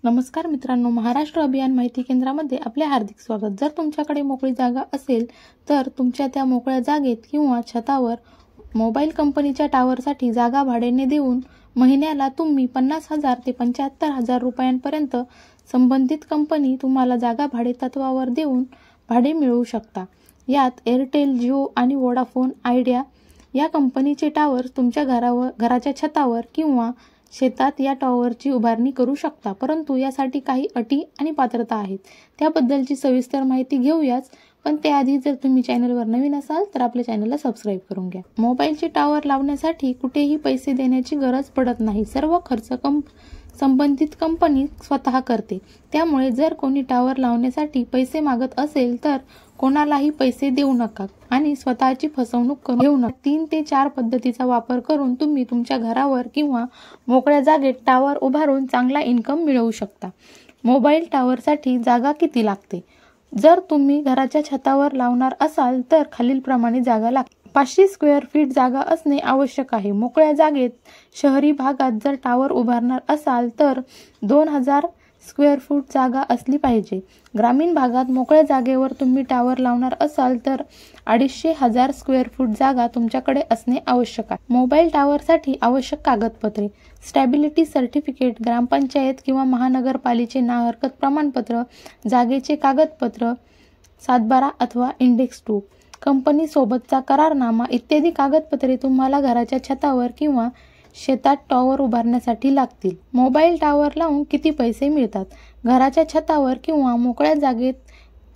नमस्कार मित्रांनो, महाराष्ट्र अभियान माहिती केंद्रामध्ये आपले हार्दिक स्वागत। जर तुमच्याकडे मोकळी जागा असेल तर तुमच्या त्या मोकळ्या जागेत किंवा छतावर मोबाईल कंपनीच्या टावरसाठी जागा भाड्याने देऊन महिन्याला तुम्ही 50,000 ते 75,000 रुपयांपर्यंत संबंधित कंपनी तुम्हाला जागा भाडे तत्वावर देऊन भाडे मिळवू शकता। यात एअरटेल, जिओ आणि वोडाफोन आयडिया या कंपनीचे टावर तुमच्या घराच्या छतावर किंवा शेतात या टॉवरची उभारणी करू शकता, परंतु यासाठी काही अटी आणि पात्रता आहेत। त्याबद्दलची सविस्तर माहिती घेऊयाच, पण त्याआधी जर तुम्ही चॅनलवर नवीन असाल तर आपल्या चॅनलला सबस्क्राईब करून घ्या। मोबाईलचे टावर लावण्यासाठी कुठेही पैसे देण्याची गरज पडत नाही। सर्व खर्च संबंधित कंपनी स्वतः करते। त्यामुळे जर कोणी टावर लावण्यासाठी पैसे मागत असेल तर कोणालाही पैसे देऊ नका आणि स्वतःची फसवणूक करू घेऊ नका। 3 ते 4 पद्धतीचा वापर करून तुम्ही तुमच्या घरावर किंवा मोकळ्या जागेत टावर उभारून चांगला इन्कम मिळवू शकता। मोबाईल टावरसाठी जागा किती लागते? जर तुम्ही घराच्या छतावर लावणार असाल तर खालीलप्रमाणे जागा लागते। 500 स्क्वेअर फीट जागा असणे आवश्यक आहे। मोकळ्या जागेत शहरी भागात जर टावर उभारणार असाल तर 2000 स्क्वेअर फूट जागा असली पाहिजे। ग्रामीण भागात मोकळ्या जागेवर तुम्ही टावर लावणार असाल तर 250,000 स्क्वेअर फूट जागा तुमच्याकडे असणे आवश्यक आहे। मोबाईल टावरसाठी आवश्यक कागदपत्रे: स्टॅबिलिटी सर्टिफिकेट, ग्रामपंचायत किंवा महानगरपालिकेचे ना हरकत प्रमाणपत्र, जागेचे कागदपत्र 7/12 अथवा इंडेक्स 2, कंपनी सोबतचा करारनामा इत्यादी कागदपत्रे तुम्हाला घराच्या छतावर किंवा शेतात टॉवर उभारण्यासाठी लागतील। मोबाईल टावर लावून किती पैसे मिळतात? घराच्या छतावर किंवा मोकळ्या जागेत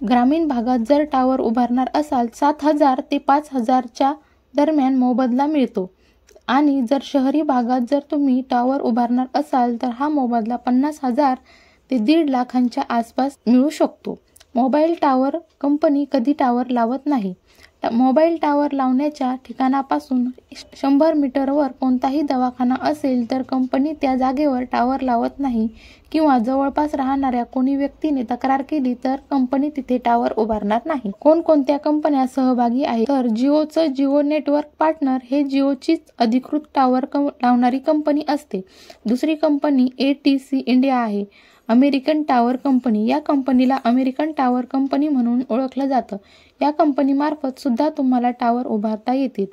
ग्रामीण भागात जर टावर उभारणार असाल 7,000 ते 5,000च्या दरम्यान मोबदला मिळतो आणि जर शहरी भागात जर तुम्ही टावर उभारणार असाल तर हा मोबदला 50,000 ते 1.5 लाखांच्या आसपास मिळू शकतो। मोबाईल टावर कंपनी कधी टावर लावत नाही। मोबाईल टावर लावण्याच्या ठिकाणापासून 100 मीटरवर कोणताही दवाखाना असेल तर कंपनी त्या जागेवर टावर लावत नाही किंवा जवळपास राहणाऱ्या कोणी व्यक्तीने तक्रार केली तर कंपनी तिथे टावर उभारणार नाही। कोणकोणत्या कंपन्या सहभागी आहेत तर जिओचं जिओ नेटवर्क पार्टनर हे जिओचीच अधिकृत टावर लावणारी कंपनी असते। दुसरी कंपनी ATC इंडिया आहे, अमेरिकन टावर कंपनी। या कंपनीला अमेरिकन टावर कंपनी म्हणून ओळखलं जातं। या कंपनीमार्फत सुद्धा तुम्हाला टावर उभारता येतील।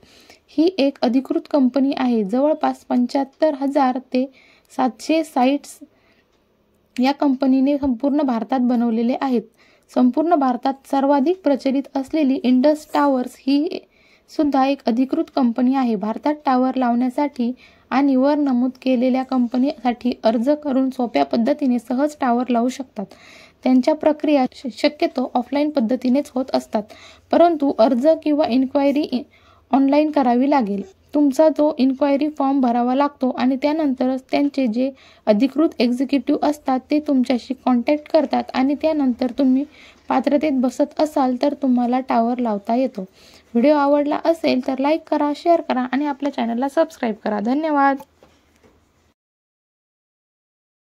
ही एक अधिकृत कंपनी आहे। जवळपास 75,000 ते 700 साइट्स या कंपनीने संपूर्ण भारतात बनवलेले आहेत। संपूर्ण भारतात सर्वाधिक प्रचलित असलेली इंडस टावर्स ही सुद्धा एक अधिकृत कंपनी आहे। भारतात टावर लावण्यासाठी आणि वर नमूद केलेल्या कंपनीसाठी अर्ज करून सोप्या पद्धतीने सहज टावर लावू शकतात। त्यांच्या प्रक्रिया शक्यतो ऑफलाईन पद्धतीनेच होत असतात, परंतु अर्ज किंवा इन्क्वायरी ऑनलाईन करावी लागेल। तुमचा जो इन्क्वायरी फॉर्म भरावा लागतो आणि त्यानंतरच त्यांचे जे अधिकृत एक्झिक्युटिव्ह असतात ते तुमच्याशी कॉन्टॅक्ट करतात आणि त्यानंतर तुम्ही पात्रतेत बसत असाल तर तुम्हाला टावर लावता येतो। व्हिडिओ आवडला असेल तर लाईक करा, शेअर करा आणि आपल्या चॅनलला सबस्क्राईब करा। धन्यवाद।